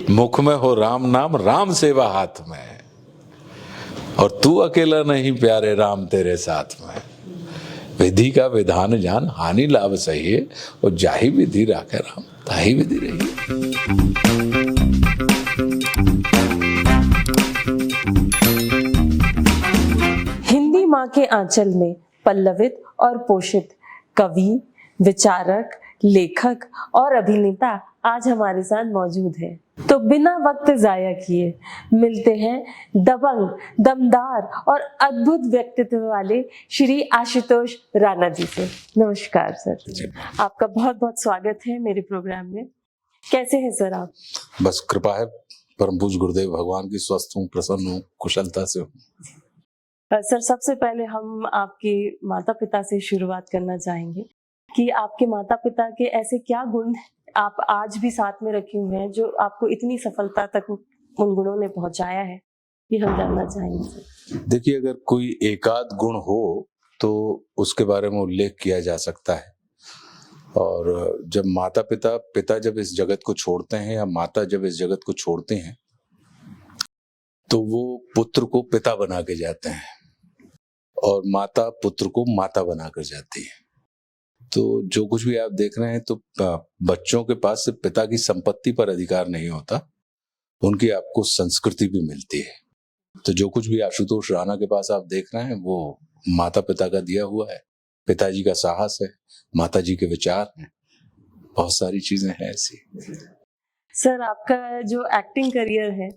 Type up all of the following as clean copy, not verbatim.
मुख में हो राम नाम, राम सेवा हाथ में, और तू अकेला नहीं प्यारे राम तेरे साथ में। विधि का विधान जान, हानि लाभ सही है, और जाहि विधि राखे राम ताहि विधि रही। हिंदी माँ के आंचल में पल्लवित और पोषित कवि, विचारक, लेखक और अभिनेता आज हमारे साथ मौजूद हैं। तो बिना वक्त जाया किए मिलते हैं दबंग, दमदार और अद्भुत व्यक्तित्व वाले श्री आशुतोष राणा जी से। नमस्कार सर, आपका बहुत बहुत स्वागत है मेरे प्रोग्राम में। कैसे हैं सर आप? बस कृपा है परम पूज्य गुरुदेव भगवान की, स्वस्थ हूँ, प्रसन्न हूँ, कुशलता से हूँ। सर, सबसे पहले हम आपके माता पिता से शुरुआत करना चाहेंगे कि आपके माता पिता के ऐसे क्या गुण आप आज भी साथ में रखे हुए हैं जो आपको इतनी सफलता तक उन गुणों ने पहुंचाया है, ये हम जानना चाहेंगे। देखिए, अगर कोई एकाध गुण हो तो उसके बारे में उल्लेख किया जा सकता है। और जब पिता जब इस जगत को छोड़ते हैं, या माता जब इस जगत को छोड़ते हैं, तो वो पुत्र को पिता बना के जाते हैं, और माता पुत्र को माता बनाकर जाती है। तो जो कुछ भी आप देख रहे हैं, तो बच्चों के पास सिर्फ पिता की संपत्ति पर अधिकार नहीं होता, उनकी आपको संस्कृति भी मिलती है। तो जो कुछ भी आशुतोष राणा के पास आप देख रहे हैं, वो माता पिता का दिया हुआ है। पिताजी का साहस है, माताजी के विचार हैं, बहुत सारी चीजें हैं ऐसी। सर, आपका जो एक्टिंग करियर है,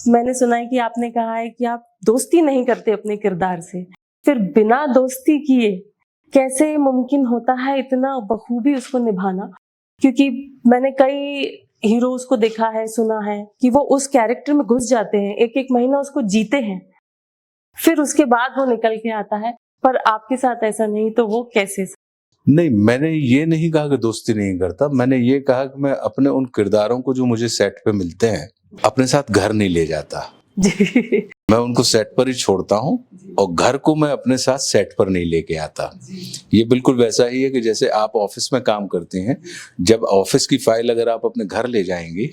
मैंने सुना है कि आपने कहा है कि आप दोस्ती नहीं करते अपने किरदार से। फिर बिना दोस्ती किए कैसे मुमकिन होता है इतना बखूबी उसको निभाना? क्योंकि मैंने कई हीरोज को देखा है, सुना है कि वो उस कैरेक्टर में घुस जाते हैं, एक एक महीना उसको जीते हैं, फिर उसके बाद वो निकल के आता है। पर आपके साथ ऐसा नहीं, तो वो कैसे? नहीं, मैंने ये नहीं कहा कि दोस्ती नहीं करता। मैंने ये कहा कि मैं अपने उन किरदारों को जो मुझे सेट पे मिलते हैं अपने साथ घर नहीं ले जाता जी। मैं उनको सेट पर ही छोड़ता हूँ, और घर को मैं अपने साथ सेट पर नहीं लेके आता। ये बिल्कुल वैसा ही है कि जैसे आप ऑफिस में काम करते हैं, जब ऑफिस की फाइल अगर आप अपने घर ले जाएंगे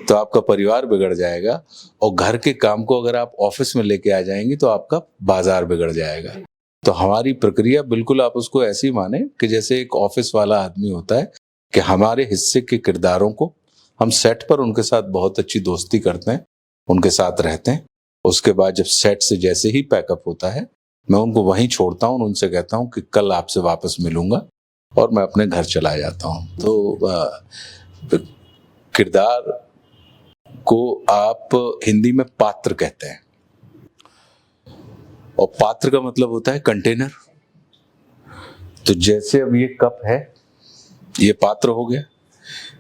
तो आपका परिवार बिगड़ जाएगा, और घर के काम को अगर आप ऑफिस में लेके आ जाएंगे तो आपका बाजार बिगड़ जाएगा। तो हमारी प्रक्रिया बिल्कुल आप उसको ऐसी माने कि जैसे एक ऑफिस वाला आदमी होता है, कि हमारे हिस्से के किरदारों को हम सेट पर उनके साथ बहुत अच्छी दोस्ती करते हैं, उनके साथ रहते हैं। उसके बाद जब सेट से जैसे ही पैकअप होता है, मैं उनको वहीं छोड़ता हूँ, उनसे कहता हूँ कि कल आपसे वापस मिलूंगा, और मैं अपने घर चला जाता हूँ। तो किरदार को आप हिंदी में पात्र कहते हैं, और पात्र का मतलब होता है कंटेनर। तो जैसे अब ये कप है, ये पात्र हो गया,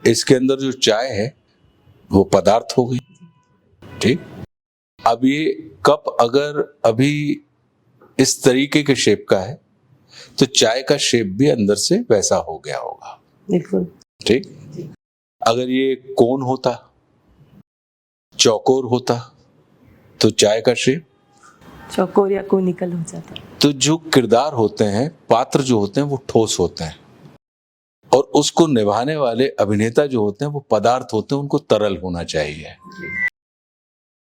इसके अंदर जो चाय है वो पदार्थ हो गई, ठीक। अब ये कप अगर अभी इस तरीके के शेप का है, तो चाय का शेप भी अंदर से वैसा हो गया होगा, बिल्कुल ठीक। अगर ये कोन होता, चौकोर होता, तो चाय का शेप चौकोर या कोनिकल हो जाता। तो जो किरदार होते हैं, पात्र जो होते हैं, वो ठोस होते हैं, और उसको निभाने वाले अभिनेता जो होते हैं वो पदार्थ होते हैं, उनको तरल होना चाहिए।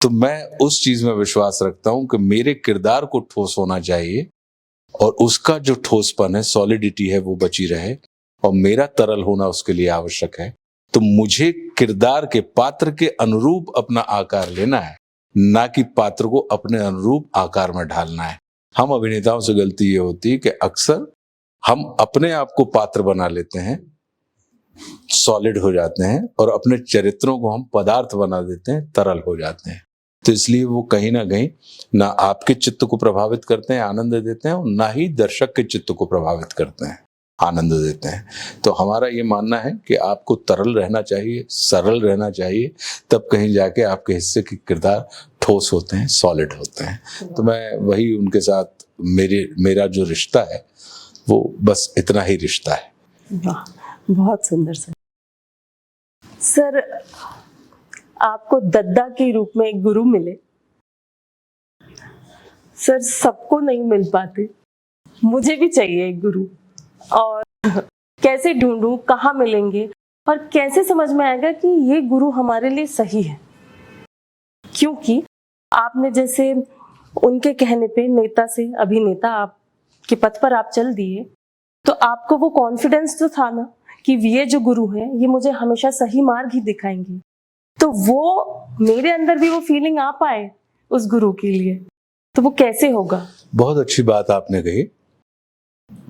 तो मैं उस चीज में विश्वास रखता हूं कि मेरे किरदार को ठोस होना चाहिए, और उसका जो ठोसपन है, सॉलिडिटी है, वो बची रहे, और मेरा तरल होना उसके लिए आवश्यक है। तो मुझे किरदार के, पात्र के अनुरूप अपना आकार लेना है, ना कि पात्र को अपने अनुरूप आकार में ढालना है। हम अभिनेताओं से गलती ये होती है कि अक्सर हम अपने आप को पात्र बना लेते हैं, सॉलिड हो जाते हैं, और अपने चरित्रों को हम पदार्थ बना देते हैं, तरल हो जाते हैं। तो इसलिए वो कहीं ना कहीं ना आपके चित्त को प्रभावित करते हैं, आनंद देते हैं, और ना ही दर्शक के चित्त को प्रभावित करते हैं, आनंद देते हैं। तो हमारा ये मानना है कि आपको तरल रहना चाहिए, सरल रहना चाहिए, तब कहीं जाके आपके हिस्से के किरदार ठोस होते हैं, सॉलिड होते हैं। तो मैं वही उनके साथ मेरा जो रिश्ता है वो बस इतना ही रिश्ता है। वाह, बहुत सुंदर सर। आपको दद्दा के रूप में एक गुरु मिले, सर सबको नहीं मिल पाते, मुझे भी चाहिए एक गुरु। और कैसे ढूंढूं, कहाँ मिलेंगे? और कैसे समझ में आएगा कि ये गुरु हमारे लिए सही है? क्योंकि आपने जैसे उनके कहने पे नेता से अभिनेता आप के पथ पर आप चल दिए, तो आपको वो कॉन्फिडेंस तो था ना कि ये जो गुरु हैं ये मुझे हमेशा सही मार्ग ही दिखाएंगे। तो वो मेरे अंदर भी वो फीलिंग आ पाए उस गुरु के लिए, तो वो कैसे होगा? बहुत अच्छी बात आपने कही।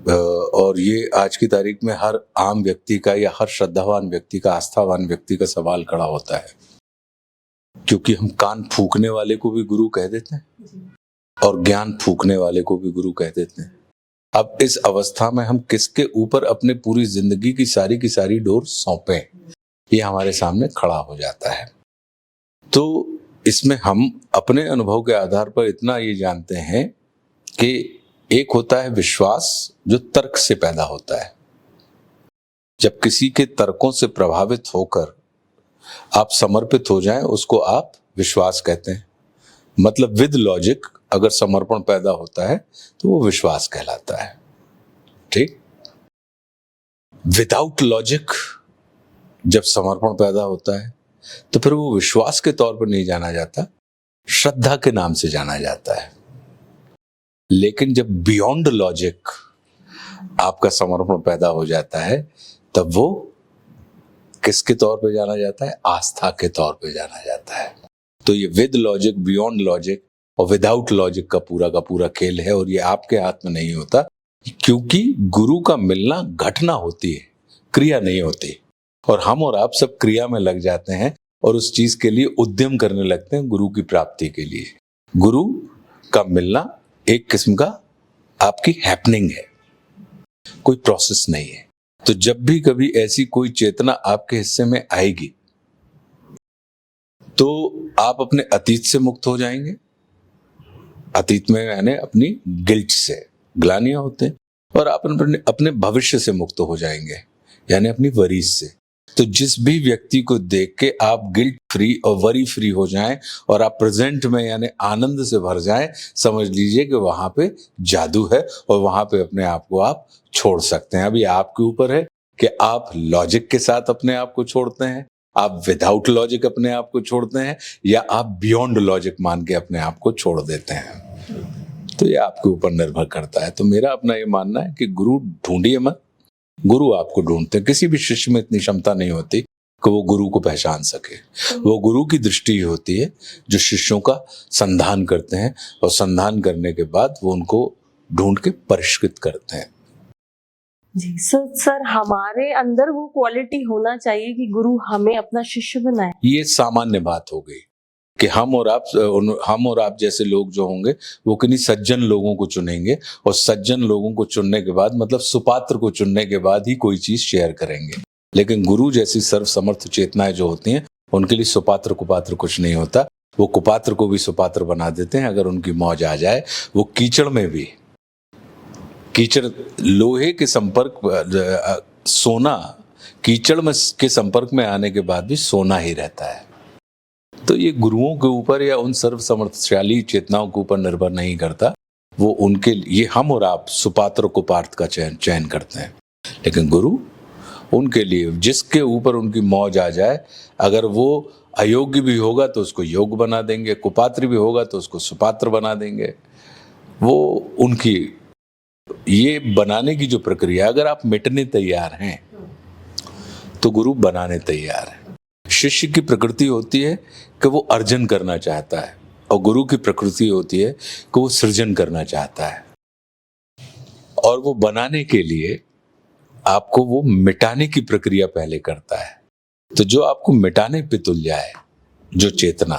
और ये आज की तारीख में हर आम व्यक्ति का या हर श्रद्धावान व्यक्ति का, आस्थावान व्यक्ति का सवाल खड़ा होता है, क्योंकि हम कान फूकने वाले को भी गुरु कह देते हैं और ज्ञान फूकने वाले को भी गुरु कह देते हैं। अब इस अवस्था में हम किसके ऊपर अपने पूरी जिंदगी की सारी डोर सौंपें, ये हमारे सामने खड़ा हो जाता है। तो इसमें हम अपने अनुभव के आधार पर इतना ये जानते हैं कि एक होता है विश्वास जो तर्क से पैदा होता है। जब किसी के तर्कों से प्रभावित होकर आप समर्पित हो जाएं, उसको आप विश्वास कहते हैं। मतलब विद लॉजिक अगर समर्पण पैदा होता है तो वो विश्वास कहलाता है। ठीक। विदाउट लॉजिक जब समर्पण पैदा होता है तो फिर वो विश्वास के तौर पर नहीं जाना जाता, श्रद्धा के नाम से जाना जाता है। लेकिन जब बियॉन्ड लॉजिक आपका समर्पण पैदा हो जाता है तब वो किसके तौर पे जाना जाता है? आस्था के तौर पे जाना जाता है। तो ये विद लॉजिक, बियॉन्ड लॉजिक और विदाउट लॉजिक का पूरा खेल है, और ये आपके हाथ में नहीं होता, क्योंकि गुरु का मिलना घटना होती है, क्रिया नहीं होती। और हम और आप सब क्रिया में लग जाते हैं और उस चीज के लिए उद्यम करने लगते हैं गुरु की प्राप्ति के लिए। गुरु का मिलना एक किस्म का आपकी हैपनिंग है, कोई प्रोसेस नहीं है। तो जब भी कभी ऐसी कोई चेतना आपके हिस्से में आएगी तो आप अपने अतीत से मुक्त हो जाएंगे। अतीत में यानी अपनी गिल्ट से, ग्लानियां होते हैं, और आप अपने भविष्य से मुक्त हो जाएंगे यानी अपनी वरीज से। तो जिस भी व्यक्ति को देख के आप गिल्ट फ्री और वरी फ्री हो जाएं और आप प्रेजेंट में यानी आनंद से भर जाएं, समझ लीजिए कि वहां पे जादू है और वहां पे अपने आप को आप छोड़ सकते हैं। अभी आपके ऊपर है कि आप लॉजिक के साथ अपने आप को छोड़ते हैं, आप विदाउट लॉजिक अपने आप को छोड़ते हैं, या आप बियॉन्ड लॉजिक मान के अपने आप को छोड़ देते हैं। तो ये आपके ऊपर निर्भर करता है। तो मेरा अपना ये मानना है कि गुरु ढूंढिए मत, गुरु आपको ढूंढते हैं। किसी भी शिष्य में इतनी क्षमता नहीं होती कि वो गुरु को पहचान सके। वो गुरु की दृष्टि होती है जो शिष्यों का संधान करते हैं, और संधान करने के बाद वो उनको ढूंढ के परिष्कृत करते हैं। जी सर, हमारे अंदर वो क्वालिटी होना चाहिए कि गुरु हमें अपना शिष्य बनाए। ये सामान्य बात हो गई कि हम और आप जैसे लोग जो होंगे वो किन्हीं सज्जन लोगों को चुनेंगे, और सज्जन लोगों को चुनने के बाद, मतलब सुपात्र को चुनने के बाद ही कोई चीज शेयर करेंगे। लेकिन गुरु जैसी सर्वसमर्थ चेतनाएं जो होती हैं उनके लिए सुपात्र कुपात्र कुछ नहीं होता। वो कुपात्र को भी सुपात्र बना देते हैं अगर उनकी मौज आ जाए। वो कीचड़ में भी, कीचड़ लोहे के संपर्क, सोना कीचड़ में के संपर्क में आने के बाद भी सोना ही रहता है। तो ये गुरुओं के ऊपर या उन सर्वसमर्थशाली चेतनाओं के ऊपर निर्भर नहीं करता। वो उनके ये हम और आप सुपात्र कुपात्र का चयन करते हैं। लेकिन गुरु उनके लिए जिसके ऊपर उनकी मौज आ जाए, अगर वो अयोग्य भी होगा तो उसको योग्य बना देंगे, कुपात्र भी होगा तो उसको सुपात्र बना देंगे। वो उनकी ये बनाने की जो प्रक्रिया, अगर आप मिटने तैयार हैं तो गुरु बनाने तैयार है। शिष्य की प्रकृति होती है कि वो अर्जन करना चाहता है, और गुरु की प्रकृति होती है कि वो सृजन करना चाहता है। और वो बनाने के लिए आपको वो मिटाने की प्रक्रिया पहले करता है। तो जो आपको मिटाने पे तुल जाए, जो चेतना,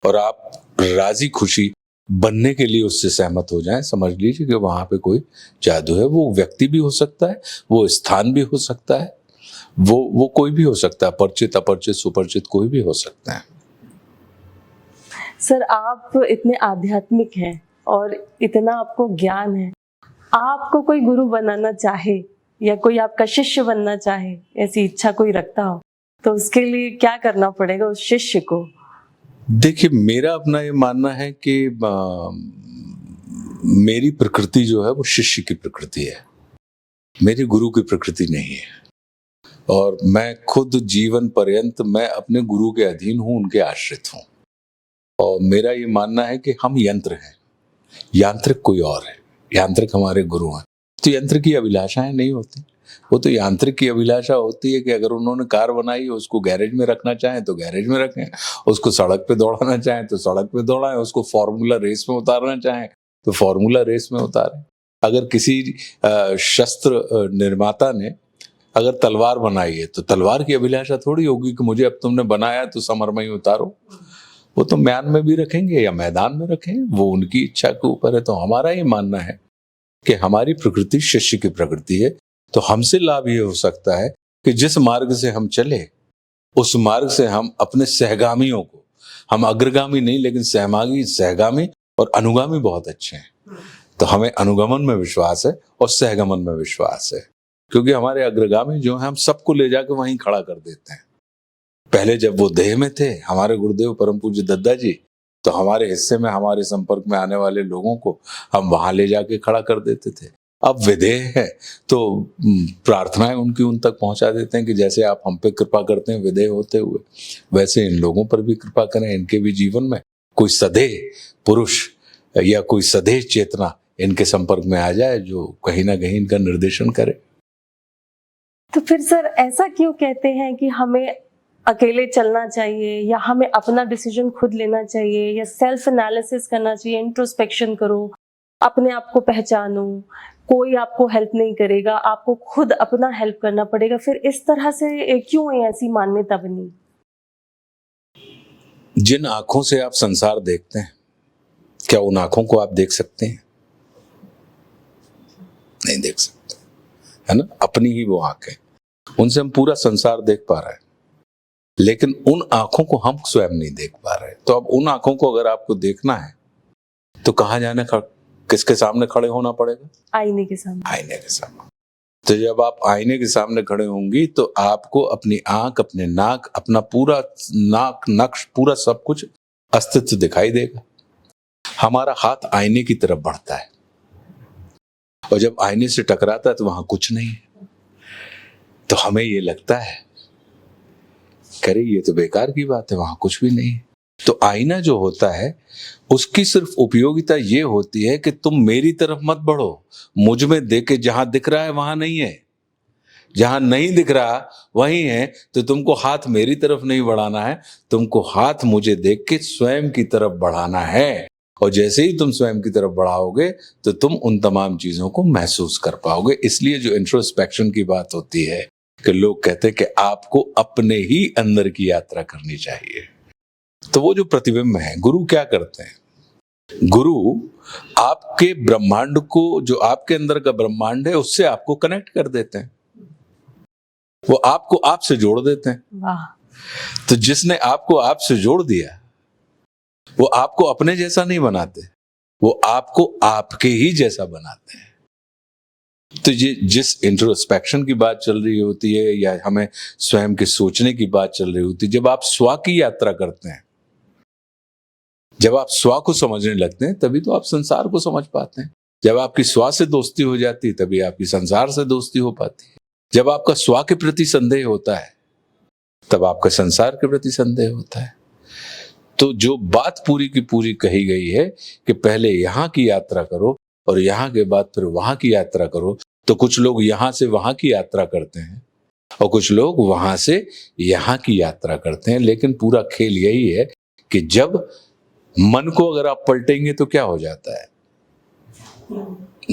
और आप राजी खुशी बनने के लिए उससे सहमत हो जाएं, समझ लीजिए कि वहां पे कोई जादू है। वो व्यक्ति भी हो सकता है, वो स्थान भी हो सकता है, वो कोई भी हो सकता है, परिचित अपरिचित सुपरिचित कोई भी हो सकता है। सर, आप इतने आध्यात्मिक हैं और इतना आपको ज्ञान है, आपको कोई गुरु बनाना चाहे या कोई आपका शिष्य बनना चाहे, ऐसी इच्छा कोई रखता हो, तो उसके लिए क्या करना पड़ेगा उस शिष्य को? देखिए, मेरा अपना ये मानना है कि मेरी प्रकृति जो है वो शिष्य की प्रकृति है, मेरी गुरु की प्रकृति नहीं है। और मैं खुद जीवन पर्यंत मैं अपने गुरु के अधीन हूं, उनके आश्रित हूं। और मेरा ये मानना है कि हम यंत्र हैं, यांत्रिक कोई और है, यांत्रिक हमारे गुरु हैं। तो यंत्र की अभिलाषाएं नहीं होती, वो तो यांत्रिक की अभिलाषा होती है कि अगर उन्होंने कार बनाई, उसको गैरेज में रखना चाहें तो गैरेज में रखें, उसको सड़क पे दौड़ाना चाहें तो सड़क पे दौड़ाएं, उसको फॉर्मूला रेस में उतारना चाहें तो फॉर्मूला रेस में उतारें। अगर किसी शस्त्र निर्माता ने अगर तलवार बनाई है तो तलवार की अभिलाषा थोड़ी होगी कि मुझे अब तुमने बनाया तो समर में ही उतारो। वो तो म्यान में भी रखेंगे या मैदान में रखें, वो उनकी इच्छा के ऊपर है। तो हमारा ये मानना है कि हमारी प्रकृति शिष्य की प्रकृति है। तो हमसे लाभ ये हो सकता है कि जिस मार्ग से हम चले उस मार्ग से हम अपने सहगामियों को, हम अग्रगामी नहीं लेकिन सहगामी और अनुगामी बहुत अच्छे हैं, तो हमें अनुगमन में विश्वास है और सहगमन में विश्वास है। क्योंकि हमारे अग्रगामी जो हैं हम सबको ले जाकर वहीं खड़ा कर देते हैं। पहले जब वो देह में थे, हमारे गुरुदेव परम पूज्य दद्दा जी, तो हमारे हिस्से में, हमारे संपर्क में आने वाले लोगों को हम वहां ले जाके खड़ा कर देते थे। अब विदेह है तो प्रार्थनाएं उनकी उन तक पहुंचा देते हैं कि जैसे आप हम पे कृपा करते हैं विदेह होते हुए, वैसे इन लोगों पर भी कृपा करें, इनके भी जीवन में कोई सदेह पुरुष या कोई सदेह चेतना इनके संपर्क में आ जाए जो कहीं ना कहीं इनका निर्देशन करे। तो फिर सर ऐसा क्यों कहते हैं कि हमें अकेले चलना चाहिए, या हमें अपना डिसीजन खुद लेना चाहिए, या सेल्फ एनालिसिस करना चाहिए, इंट्रोस्पेक्शन करो, अपने आप को पहचानो, कोई आपको हेल्प नहीं करेगा, आपको खुद अपना हेल्प करना पड़ेगा? फिर इस तरह से क्यों ऐसी मान्यता बनी? जिन आंखों से आप संसार देखते हैं, क्या उन आंखों को आप देख सकते हैं? नहीं देख सकते, है ना। अपनी ही वो आंखें, उनसे हम पूरा संसार देख पा रहे हैं, लेकिन उन आंखों को हम स्वयं नहीं देख पा रहे। तो अब उन आंखों को अगर आपको देखना है तो कहाँ जाने, किसके सामने खड़े होना पड़ेगा? आईने के सामने। आईने के सामने। तो जब आप आईने के सामने खड़े होंगी तो आपको अपनी आंख, अपने नाक, अपना पूरा नाक नक्श, पूरा सब कुछ अस्तित्व दिखाई देगा। हमारा हाथ आईने की तरफ बढ़ता है और जब आईने से टकराता है तो वहां कुछ नहीं है। तो हमें ये लगता है, करे ये तो बेकार की बात है, वहां कुछ भी नहीं है। तो आईना जो होता है उसकी सिर्फ उपयोगिता ये होती है कि तुम मेरी तरफ मत बढ़ो, मुझ में देखे, जहां दिख रहा है वहां नहीं है, जहां नहीं दिख रहा वहीं है। तो तुमको हाथ मेरी तरफ नहीं बढ़ाना है, तुमको हाथ मुझे देख के स्वयं की तरफ बढ़ाना है। और जैसे ही तुम स्वयं की तरफ बढ़ाओगे तो तुम उन तमाम चीजों को महसूस कर पाओगे। इसलिए जो इंट्रोस्पेक्शन की बात होती है कि लोग कहते हैं कि आपको अपने ही अंदर की यात्रा करनी चाहिए। तो वो जो प्रतिबिंब है, गुरु क्या करते हैं? गुरु आपके ब्रह्मांड को, जो आपके अंदर का ब्रह्मांड है, उससे आपको कनेक्ट कर देते हैं। वो आपको आपसे जोड़ देते हैं। वाह। तो जिसने आपको आपसे जोड़ दिया वो आपको अपने जैसा नहीं बनाते, वो आपको आपके ही जैसा बनाते हैं। तो ये जिस इंट्रोस्पेक्शन की बात चल रही होती है या हमें स्वयं के सोचने की बात चल रही होती है, जब आप स्व की यात्रा करते हैं, जब आप स्व को समझने लगते हैं, तभी तो आप संसार को समझ पाते हैं। जब आपकी स्व से दोस्ती हो जाती है तभी आपकी संसार से दोस्ती हो पाती है। जब आपका स्व के प्रति संदेह होता है तब आपका संसार के प्रति संदेह होता है। तो जो बात पूरी की पूरी कही गई है कि पहले यहाँ की यात्रा करो और यहाँ के बाद फिर वहां की यात्रा करो, तो कुछ लोग यहाँ से वहां की यात्रा करते हैं और कुछ लोग वहां से यहाँ की यात्रा करते हैं। लेकिन पूरा खेल यही है कि जब मन को अगर आप पलटेंगे तो क्या हो जाता है?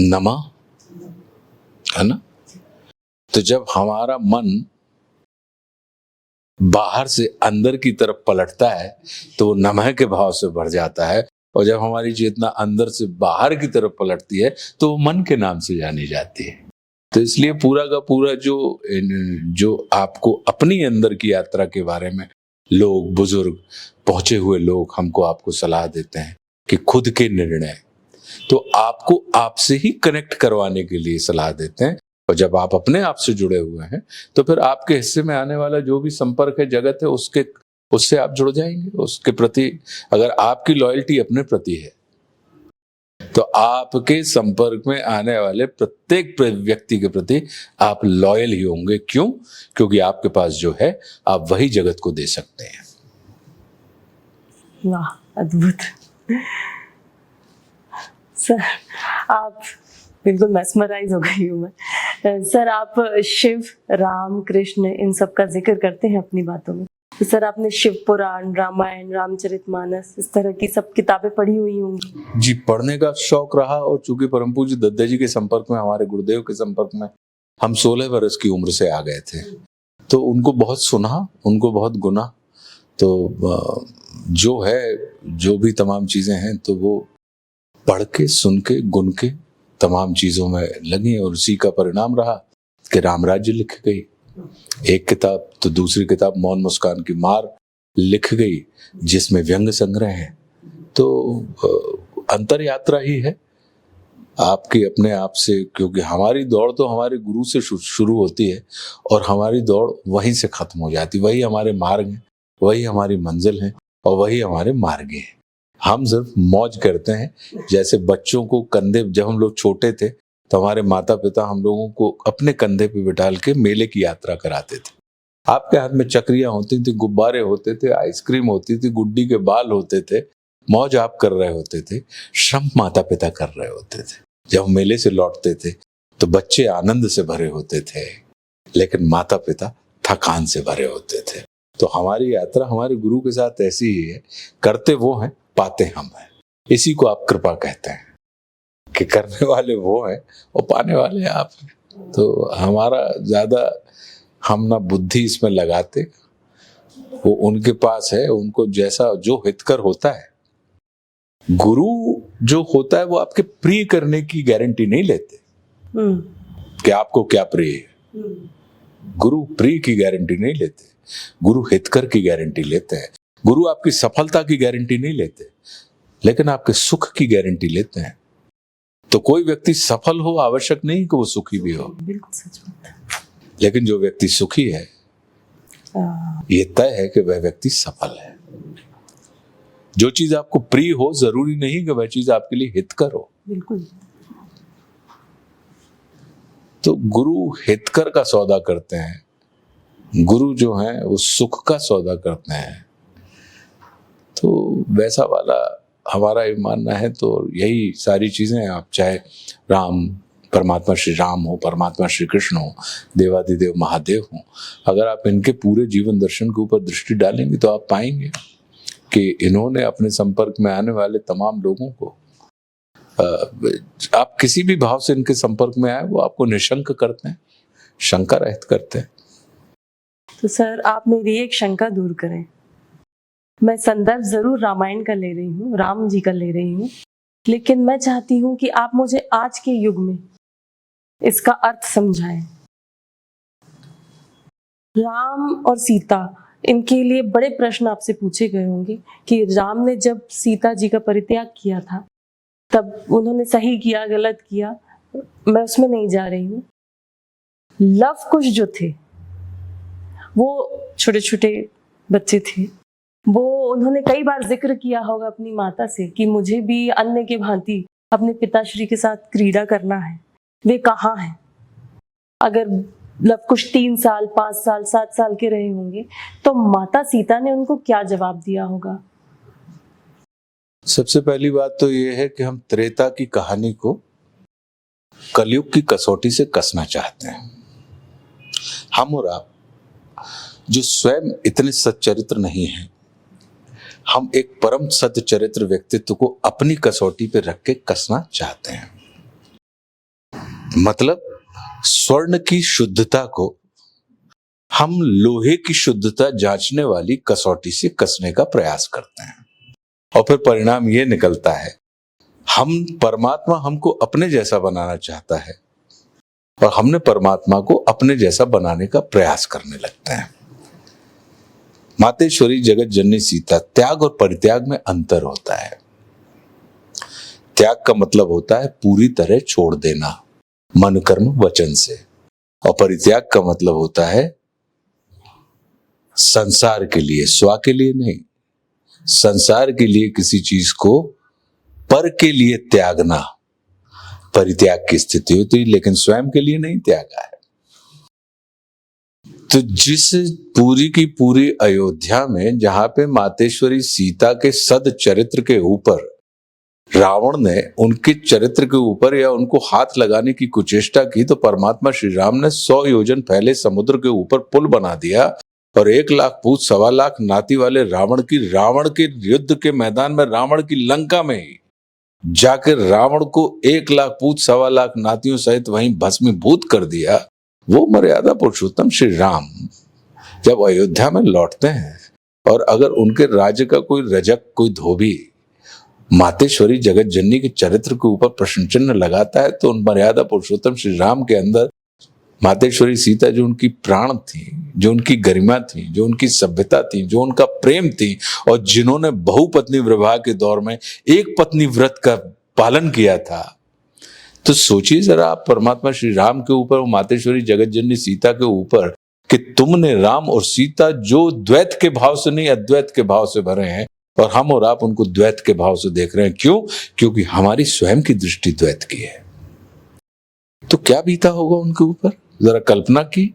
नमा, है ना। तो जब हमारा मन बाहर से अंदर की तरफ पलटता है तो वो नमः के भाव से भर जाता है, और जब हमारी चेतना अंदर से बाहर की तरफ पलटती है तो वो मन के नाम से जानी जाती है। तो इसलिए पूरा का पूरा जो आपको अपनी अंदर की यात्रा के बारे में लोग, बुजुर्ग, पहुंचे हुए लोग हमको आपको सलाह देते हैं कि खुद के निर्णय, तो आपको आपसे ही कनेक्ट करवाने के लिए सलाह देते हैं। और जब आप अपने आप से जुड़े हुए हैं तो फिर आपके हिस्से में आने वाला जो भी संपर्क है, जगत है, उससे आप जुड़ जाएंगे। उसके प्रति अगर आपकी लॉयल्टी अपने प्रति है तो आपके संपर्क में आने वाले प्रत्येक व्यक्ति के प्रति आप लॉयल ही होंगे। क्यों? क्योंकि आपके पास जो है आप वही जगत को दे सकते हैं। वाह, अद्भुत। सर आप बिल्कुल मेस्मराइज हो गई हूँ मैं। सर आप शिव, राम, कृष्ण इन सब का जिक्र करते हैं अपनी बातों में। तो सर आपने शिव पुराण, रामायण, रामचरितमानस इस तरह की सब किताबें पढ़ी हुई होंगी। जी, पढ़ने का शौक रहा, और चूंकि परम पूज्य दद्दा जी के संपर्क में, हमारे गुरुदेव के संपर्क में हम 16 वर्ष की उम्र से आ गए थे, तो उनको बहुत सुना, उनको बहुत गुना। तो जो है, जो भी तमाम चीजें हैं, तो वो पढ़ के, सुन के, गुन के तमाम चीजों में लगी, और उसी का परिणाम रहा कि राम राज्य लिख गई एक किताब। तो दूसरी किताब मौन मुस्कान की मार लिख गई, जिसमें व्यंग संग्रह है। तो अंतर यात्रा ही है आपकी अपने आप से, क्योंकि हमारी दौड़ तो हमारे गुरु से शुरू होती है, और हमारी दौड़ वहीं से खत्म हो जाती। वही हमारे मार्ग हैं, वही हमारी मंजिल है, और वही हमारे मार्ग हैं। हम सिर्फ मौज करते हैं। जैसे बच्चों को कंधे, जब हम लोग छोटे थे तो हमारे माता पिता हम लोगों को अपने कंधे पे बिठाल के मेले की यात्रा कराते थे। आपके हाथ में चक्रियां होती थी, गुब्बारे होते थे, आइसक्रीम होती थी, गुड्डी के बाल होते थे। मौज आप कर रहे होते थे, श्रम माता पिता कर रहे होते थे। जब मेले से लौटते थे तो बच्चे आनंद से भरे होते थे, लेकिन माता पिता थकान से भरे होते थे। तो हमारी यात्रा हमारे गुरु के साथ ऐसी ही है, करते वो हैं, पाते हम हैं। इसी को आप कृपा कहते हैं, कि करने वाले वो हैं और पाने वाले आप हैं। तो हमारा ज्यादा हम ना बुद्धि इसमें लगाते, वो उनके पास है। उनको जैसा जो हितकर होता है, गुरु जो होता है वो आपके प्रिय करने की गारंटी नहीं लेते कि आपको क्या प्रिय है। गुरु प्रिय की गारंटी नहीं लेते, गुरु हितकर की गारंटी लेते हैं। गुरु आपकी सफलता की गारंटी नहीं लेते, लेकिन आपके सुख की गारंटी लेते हैं। तो कोई व्यक्ति सफल हो आवश्यक नहीं कि वो सुखी भी हो। बिल्कुल सच बात है। लेकिन जो व्यक्ति सुखी है, ये तय है कि वह व्यक्ति सफल है। जो चीज आपको प्रिय हो, जरूरी नहीं कि वह चीज आपके लिए हितकर हो। बिल्कुल। तो गुरु हितकर का सौदा करते हैं, गुरु जो है वो सुख का सौदा करते हैं। तो वैसा वाला हमारा ये मानना है। तो यही सारी चीजें, आप चाहे राम, परमात्मा श्री राम हो, परमात्मा श्री कृष्ण हो, देवादिदेव महादेव हो, अगर आप इनके पूरे जीवन दर्शन के ऊपर दृष्टि डालेंगे तो आप पाएंगे कि इन्होंने अपने संपर्क में आने वाले तमाम लोगों को, आप किसी भी भाव से इनके संपर्क में आए, वो आपको निशंक करते हैं, शंका रहित करते हैं। तो सर आप मेरी एक शंका दूर करें। मैं संदर्भ जरूर रामायण का ले रही हूँ, राम जी का ले रही हूँ, लेकिन मैं चाहती हूँ कि आप मुझे आज के युग में इसका अर्थ समझाएं। राम और सीता, इनके लिए बड़े प्रश्न आपसे पूछे गए होंगे कि राम ने जब सीता जी का परित्याग किया था तब उन्होंने सही किया, गलत किया, मैं उसमें नहीं जा रही हूँ। लव कुश जो थे, वो छोटे छोटे बच्चे थे, वो उन्होंने कई बार जिक्र किया होगा अपनी माता से कि मुझे भी अन्य के भांति अपने पिताश्री के साथ क्रीड़ा करना है। वे कहाँ हैं? अगर लव कुश 3 साल, 5 साल, 7 साल के रहे होंगे तो माता सीता ने उनको क्या जवाब दिया होगा? सबसे पहली बात तो ये है कि हम त्रेता की कहानी को कलयुग की कसौटी से कसना चाहते हैं। हम और आप जो स्वयं इतने सच्चरित्र नहीं हैं, हम एक परम सत्य चरित्र व्यक्तित्व को अपनी कसौटी पे रख के कसना चाहते हैं। मतलब स्वर्ण की शुद्धता को हम लोहे की शुद्धता जांचने वाली कसौटी से कसने का प्रयास करते हैं, और फिर परिणाम ये निकलता है, हम परमात्मा हमको अपने जैसा बनाना चाहता है और हमने परमात्मा को अपने जैसा बनाने का प्रयास करने लगते हैं। मातेश्वरी जगत जननी सीता, त्याग और परित्याग में अंतर होता है। त्याग का मतलब होता है पूरी तरह छोड़ देना, मन कर्म वचन से, और परित्याग का मतलब होता है संसार के लिए, स्व के लिए नहीं, संसार के लिए किसी चीज को पर के लिए त्यागना परित्याग की स्थिति होती है, लेकिन स्वयं के लिए नहीं त्यागा है। तो जिस पूरी की पूरी अयोध्या में जहां पे मातेश्वरी सीता के सद चरित्र के ऊपर रावण ने उनके चरित्र के ऊपर या उनको हाथ लगाने की कुचेष्टा की, तो परमात्मा श्री राम ने 100 योजन पहले समुद्र के ऊपर पुल बना दिया और 1 लाख पूत 1.25 लाख नाती वाले रावण के युद्ध के मैदान में, रावण की लंका में ही जाकर रावण को 1 लाख पूत 1.25 लाख नातियों सहित वहीं भस्मीभूत कर दिया। वो मर्यादा पुरुषोत्तम श्री राम जब अयोध्या में लौटते हैं और अगर उनके राज्य का कोई रजक, कोई धोबी मातेश्वरी जगत जननी के चरित्र के ऊपर प्रश्न चिन्ह लगाता है, तो उन मर्यादा पुरुषोत्तम श्री राम के अंदर मातेश्वरी सीता जो उनकी प्राण थी, जो उनकी गरिमा थी, जो उनकी सभ्यता थी, जो उनका प्रेम थी, और जिन्होंने बहुपत्नी विवाह के दौर में एक पत्नी व्रत का पालन किया था, तो सोचिए जरा आप परमात्मा श्री राम के ऊपर, मातेश्वरी जगत जननी सीता के ऊपर, कि तुमने राम और सीता जो द्वैत के भाव से नहीं अद्वैत के भाव से भरे हैं, और हम और आप उनको द्वैत के भाव से देख रहे हैं। क्यों? क्योंकि हमारी स्वयं की दृष्टि द्वैत की है। तो क्या बीता होगा उनके ऊपर, जरा कल्पना की।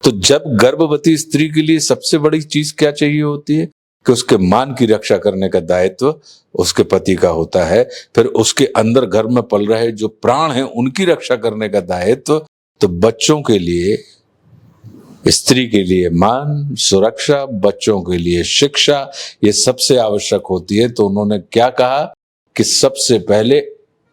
तो जब गर्भवती स्त्री के लिए सबसे बड़ी चीज क्या चाहिए होती है कि उसके मान की रक्षा करने का दायित्व उसके पति का होता है, फिर उसके अंदर घर में पल रहे जो प्राण हैं उनकी रक्षा करने का दायित्व, तो बच्चों के लिए, स्त्री के लिए मान, सुरक्षा, बच्चों के लिए शिक्षा, ये सबसे आवश्यक होती है। तो उन्होंने क्या कहा कि सबसे पहले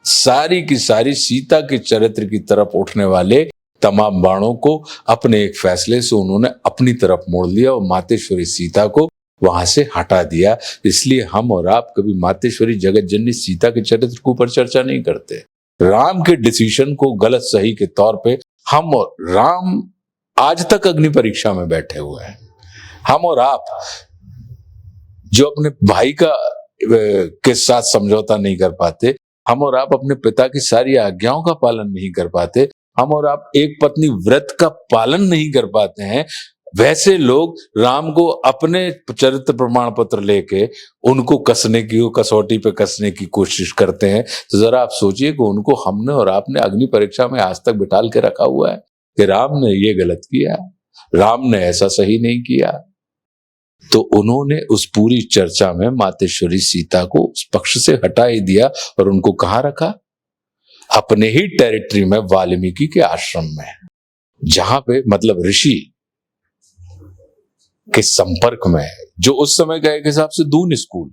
सारी की सारी सीता के चरित्र की तरफ उठने वाले तमाम बाणों को अपने एक फैसले से उन्होंने अपनी तरफ मोड़ लिया और मातेश्वरी सीता को वहां से हटा दिया। इसलिए हम और आप कभी मातेश्वरी जगत जननी सीता के चरित्र के ऊपर चर्चा नहीं करते। राम के डिसीजन को गलत सही के तौर पे हम और राम आज तक अग्नि परीक्षा में बैठे हुए हैं। हम और आप जो अपने भाई का के साथ समझौता नहीं कर पाते, हम और आप अपने पिता की सारी आज्ञाओं का पालन नहीं कर पाते, हम और आप एक पत्नी व्रत का पालन नहीं कर पाते हैं, वैसे लोग राम को अपने चरित्र प्रमाण पत्र लेके उनको कसने की, कसौटी पे कसने की कोशिश करते हैं। तो जरा आप सोचिए कि उनको हमने और आपने अग्नि परीक्षा में आज तक बिठाल के रखा हुआ है कि राम ने ये गलत किया, राम ने ऐसा सही नहीं किया। तो उन्होंने उस पूरी चर्चा में मातेश्वरी सीता को उस पक्ष से हटा ही दिया और उनको कहां रखा? अपने ही टेरिटरी में, वाल्मीकि के आश्रम में, जहां पे मतलब ऋषि के संपर्क में, जो उस समय का एक हिसाब से दून स्कूल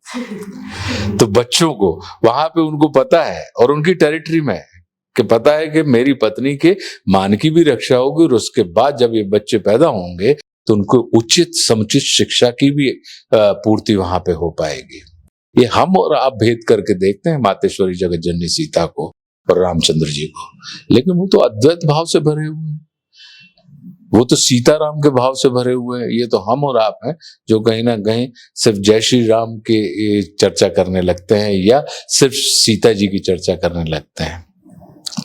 है। तो बच्चों को वहां पे उनको पता है और उनकी टेरिटरी में कि पता है कि मेरी पत्नी के मान की भी रक्षा होगी और उसके बाद जब ये बच्चे पैदा होंगे तो उनको उचित समुचित शिक्षा की भी पूर्ति वहां पे हो पाएगी। ये हम और आप भेद करके देखते हैं मातेश्वरी जगत जननी सीता को और रामचंद्र जी को, लेकिन वो तो अद्वैत भाव से भरे हुए हैं, वो तो सीताराम के भाव से भरे हुए हैं। ये तो हम और आप हैं जो कहीं ना कहीं सिर्फ जय श्री राम की चर्चा करने लगते हैं या सिर्फ सीता जी की चर्चा करने लगते हैं।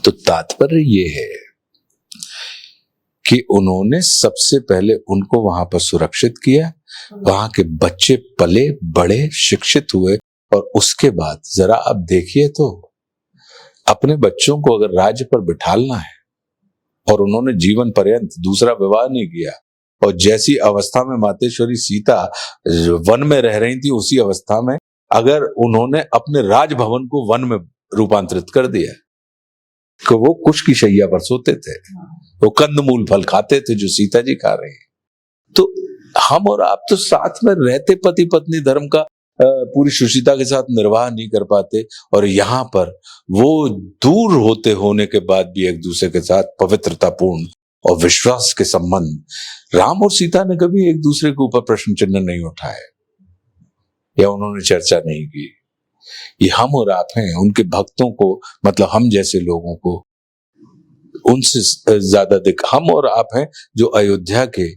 तो तात्पर्य ये है कि उन्होंने सबसे पहले उनको वहां पर सुरक्षित किया, वहां के बच्चे पले बड़े शिक्षित हुए, और उसके बाद जरा आप देखिए तो अपने बच्चों को अगर राज्य पर बिठालना है और उन्होंने जीवन पर्यंत दूसरा विवाह नहीं किया, और जैसी अवस्था में मातेश्वरी सीता वन में रह रही थी उसी अवस्था में अगर उन्होंने अपने राजभवन को वन में रूपांतरित कर दिया कि वो कुश की शैया पर सोते थे, वो कंदमूल फल खाते थे जो सीता जी खा रहे हैं। तो हम और आप तो साथ में रहते पति पत्नी धर्म का पूरी सुशीलता के साथ निर्वाह नहीं कर पाते, और यहाँ पर वो दूर होने के बाद भी एक दूसरे के साथ पवित्रतापूर्ण और विश्वास के संबंध। राम और सीता ने कभी एक दूसरे के ऊपर प्रश्न चिन्ह नहीं उठाए या उन्होंने चर्चा नहीं की। ये हम और आप हैं, उनके भक्तों को, मतलब हम जैसे लोगों को उनसे ज्यादा हम और आप हैं जो अयोध्या के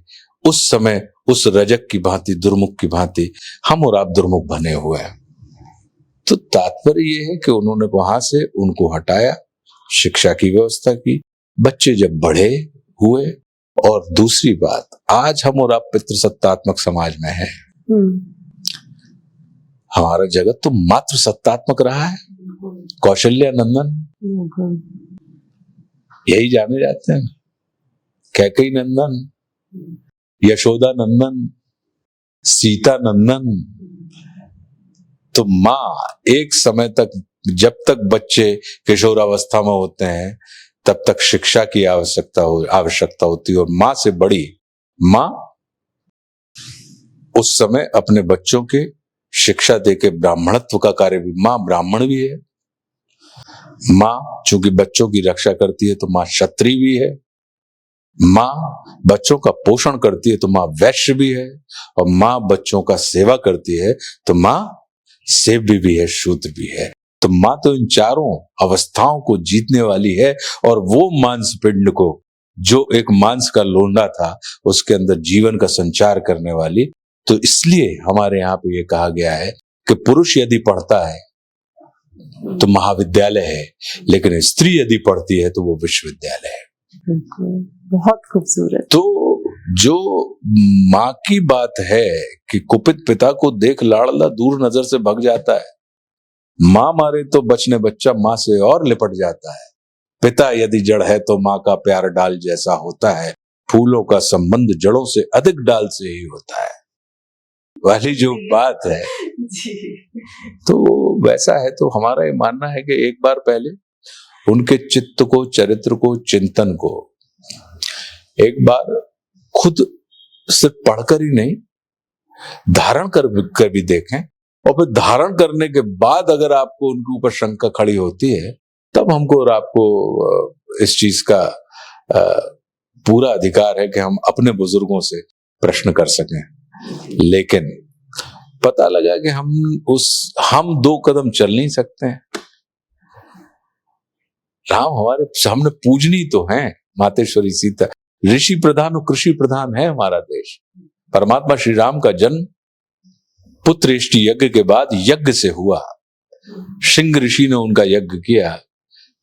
उस समय उस रजक की भांति, दुर्मुख की भांति हम और आप दुर्मुख बने हुए हैं। तो तात्पर्य ये है कि उन्होंने वहां से उनको हटाया, शिक्षा की व्यवस्था की, बच्चे जब बड़े हुए, और दूसरी बात, आज हम और आप पितृसत्तात्मक समाज में हैं। हमारा जगत तो मात्र सत्तात्मक रहा है। कौशल्या नंदन यही जाने जाते हैं, कैकेयी नंदन, यशोदा नंदन, सीता नंदन। तो माँ एक समय तक, जब तक बच्चे किशोरावस्था में होते हैं तब तक शिक्षा की आवश्यकता होती है, और माँ से बड़ी माँ उस समय अपने बच्चों के शिक्षा देके ब्राह्मणत्व का कार्य भी, माँ ब्राह्मण भी है। माँ चूंकि बच्चों की रक्षा करती है तो माँ क्षत्रिय भी है। माँ बच्चों का पोषण करती है तो माँ वैश्य भी है, और माँ बच्चों का सेवा करती है तो माँ सेव्य भी है, शूद्र भी है। तो माँ तो इन चारों अवस्थाओं को जीतने वाली है, और वो मांस पिंड को, जो एक मांस का लोंढा था, उसके अंदर जीवन का संचार करने वाली। तो इसलिए हमारे यहाँ पे ये कहा गया है कि पुरुष यदि पढ़ता है तो महाविद्यालय है, लेकिन स्त्री यदि पढ़ती है तो वो विश्वविद्यालय है। बहुत खूबसूरत। तो जो माँ की बात है कि कुपित पिता को देख लाड़ला दूर नजर से भग जाता है, माँ मारे तो बचने बच्चा माँ से और लिपट जाता है। पिता यदि जड़ है तो माँ का प्यार डाल जैसा होता है, फूलों का संबंध जड़ों से अधिक डाल से ही होता है, वाली जो बात है। तो वैसा है। तो हमारा ये मानना है कि एक बार पहले उनके चित्त को, चरित्र को, चिंतन को एक बार खुद सिर्फ पढ़कर ही नहीं, धारण कर भी देखें, और फिर धारण करने के बाद अगर आपको उनके ऊपर शंका खड़ी होती है, तब हमको और आपको इस चीज का पूरा अधिकार है कि हम अपने बुजुर्गों से प्रश्न कर सकें। लेकिन पता लगा कि हम 2 कदम चल नहीं सकते हैं। राम हमारे सामने पूजनी तो हैं, मातेश्वरी सीता। ऋषि प्रधान और कृषि प्रधान है हमारा देश। परमात्मा श्री राम का जन्म पुत्रेष्टि यज्ञ के बाद यज्ञ से हुआ। सिंह ऋषि ने उनका यज्ञ किया,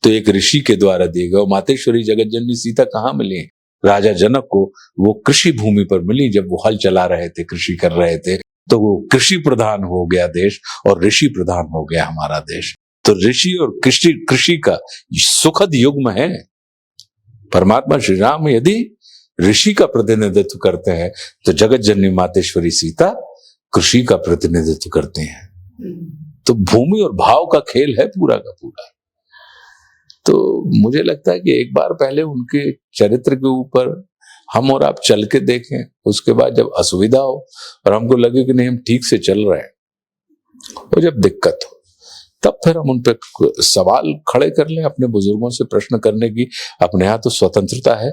तो एक ऋषि के द्वारा दिए गए। मातेश्वरी जगत जननी सीता कहाँ मिली? राजा जनक को वो कृषि भूमि पर मिली। जब वो हल चला रहे थे, कृषि कर रहे थे, तो वो कृषि प्रधान हो गया देश, और ऋषि प्रधान हो गया हमारा देश। तो ऋषि और कृषि का सुखद युग्म है। परमात्मा श्री राम यदि ऋषि का प्रतिनिधित्व करते हैं, तो जगत जननी मातेश्वरी सीता कृषि का प्रतिनिधित्व करते हैं। तो भूमि और भाव का खेल है पूरा का पूरा। तो मुझे लगता है कि एक बार पहले उनके चरित्र के ऊपर हम और आप चल के देखें, उसके बाद जब असुविधा हो और हमको लगे कि नहीं हम ठीक से चल रहे हैं, और जब दिक्कत हो, तब फिर हम उन पर सवाल खड़े कर लें, अपने बुजुर्गों से प्रश्न करने की अपने यहाँ तो स्वतंत्रता है।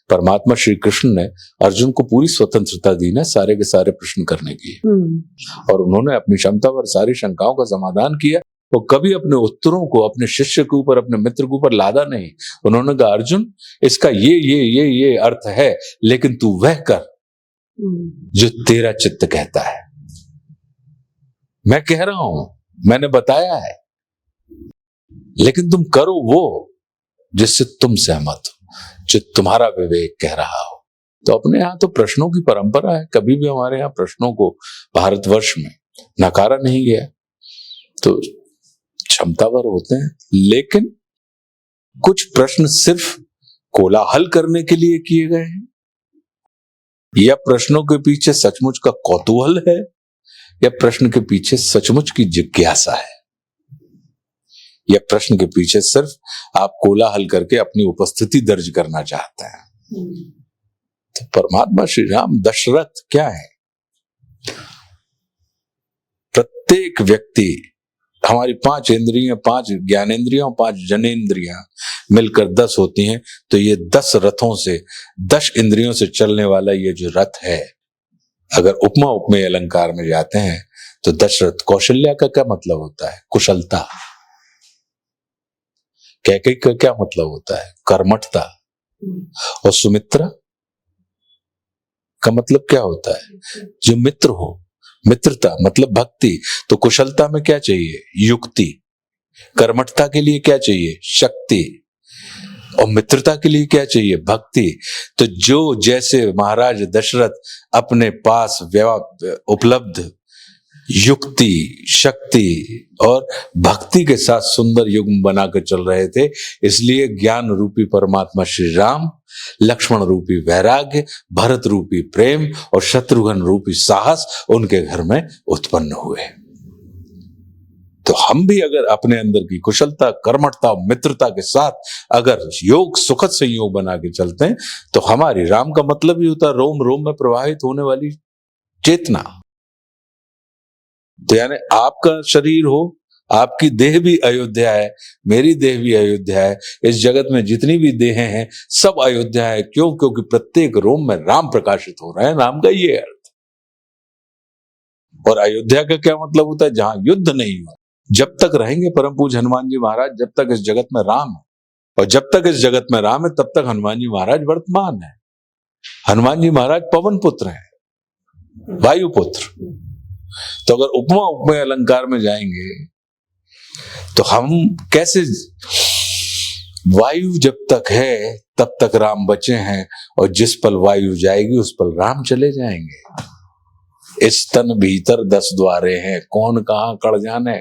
परमात्मा श्री कृष्ण ने अर्जुन को पूरी स्वतंत्रता दी ना सारे के सारे प्रश्न करने की, और उन्होंने अपनी क्षमता पर सारी शंकाओं का समाधान किया। वो कभी अपने उत्तरों को अपने शिष्य के ऊपर, अपने मित्र के ऊपर लादा नहीं। उन्होंने कहा अर्जुन इसका ये अर्थ है, लेकिन तू वह कर जो तेरा चित्त कहता है। मैं कह रहा हूं, मैंने बताया है, लेकिन तुम करो वो जिससे तुम सहमत हो, जो तुम्हारा विवेक कह रहा हो। तो अपने यहाँ तो प्रश्नों की परंपरा है। कभी भी हमारे यहाँ प्रश्नों को भारतवर्ष में नकारा नहीं गया। तो क्षमतावर होते हैं, लेकिन कुछ प्रश्न सिर्फ कोलाहल करने के लिए किए गए हैं, या प्रश्नों के पीछे सचमुच का कौतूहल है, या प्रश्न के पीछे सचमुच की जिज्ञासा है, या प्रश्न के पीछे सिर्फ आप कोलाहल करके अपनी उपस्थिति दर्ज करना चाहते हैं। तो परमात्मा श्री राम दशरथ क्या है? प्रत्येक व्यक्ति, हमारी 5 इंद्रियां, 5 ज्ञानेंद्रियां, 5 जनेंद्रियां मिलकर 10 होती हैं। तो ये 10 रथों से, 10 इंद्रियों से चलने वाला ये जो रथ है, अगर उपमा उपमेय अलंकार में जाते हैं तो दशरथ, कौशल्या का क्या मतलब होता है? कुशलता। कैकेयी का क्या मतलब होता है? कर्मठता। और सुमित्रा का मतलब क्या होता है? जो मित्र हो। मित्रता मतलब भक्ति। तो कुशलता में क्या चाहिए? युक्ति। कर्मठता के लिए क्या चाहिए? शक्ति। और मित्रता के लिए क्या चाहिए? भक्ति। तो जो जैसे महाराज दशरथ अपने पास उपलब्ध युक्ति, शक्ति और भक्ति के साथ सुंदर युग्म बनाकर चल रहे थे। इसलिए ज्ञान रूपी परमात्मा श्री राम, लक्ष्मण रूपी वैराग्य, भरत रूपी प्रेम और शत्रुघ्न रूपी साहस उनके घर में उत्पन्न हुए। तो हम भी अगर अपने अंदर की कुशलता, कर्मठता और मित्रता के साथ अगर योग सुखद संयोग बना के चलते हैं तो हमारी राम का मतलब ही होता है रोम रोम में प्रवाहित होने वाली चेतना। तो यानी आपका शरीर हो, आपकी देह भी अयोध्या है, मेरी देह भी अयोध्या है, इस जगत में जितनी भी देहें हैं सब अयोध्या है। क्यों? क्योंकि प्रत्येक रोम में राम प्रकाशित हो रहे हैं। नाम का ये अर्थ। और अयोध्या का क्या मतलब होता है? जहां युद्ध नहीं हो। जब तक रहेंगे परम पूज्य हनुमान जी महाराज, जब तक इस जगत में राम है, और जब तक इस जगत में राम है तब तक हनुमान जी महाराज वर्तमान है। हनुमान जी महाराज पवन पुत्र हैं, वायु पुत्र। तो अगर उपमा उपमेय अलंकार में जाएंगे तो हम कैसे, वायु जब तक है तब तक राम बचे हैं, और जिस पल वायु जाएगी उस पल राम चले जाएंगे। इस तन भीतर 10 द्वारे हैं, कौन कहां कड़ जाने,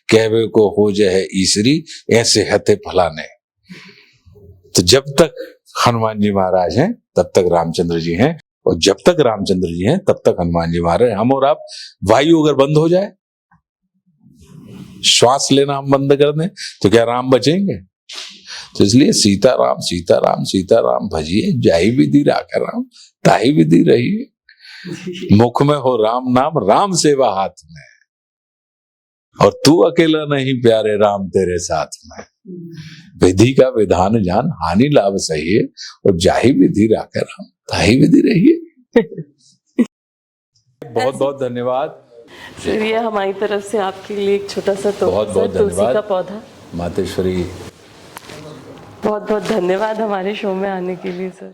कहवे को हो जाए ईसरी, ऐसे हते फलाने। तो जब तक हनुमान जी महाराज हैं तब तक रामचंद्र जी हैं, और जब तक रामचंद्र जी हैं तब तक हनुमान जी महाराज। हम और आप, वायु अगर बंद हो जाए, श्वास लेना हम बंद कर दें तो क्या राम बचेंगे? तो इसलिए सीताराम सीताराम सीताराम भजिए, जाई विधि राखा राम, ताही विधि रहिए। मुख में हो राम नाम, राम सेवा हाथ में, और तू अकेला नहीं प्यारे राम तेरे साथ में। विधि का विधान जान, हानि लाभ सही है, और जाही विधि राखा राम, ताही विधि रहिए। बहुत बहुत धन्यवाद सर। ये हमारी तरफ से आपके लिए एक छोटा सा बहुत बहुत तुलसी का पौधा। मातेश्वरी। बहुत बहुत धन्यवाद हमारे शो में आने के लिए सर।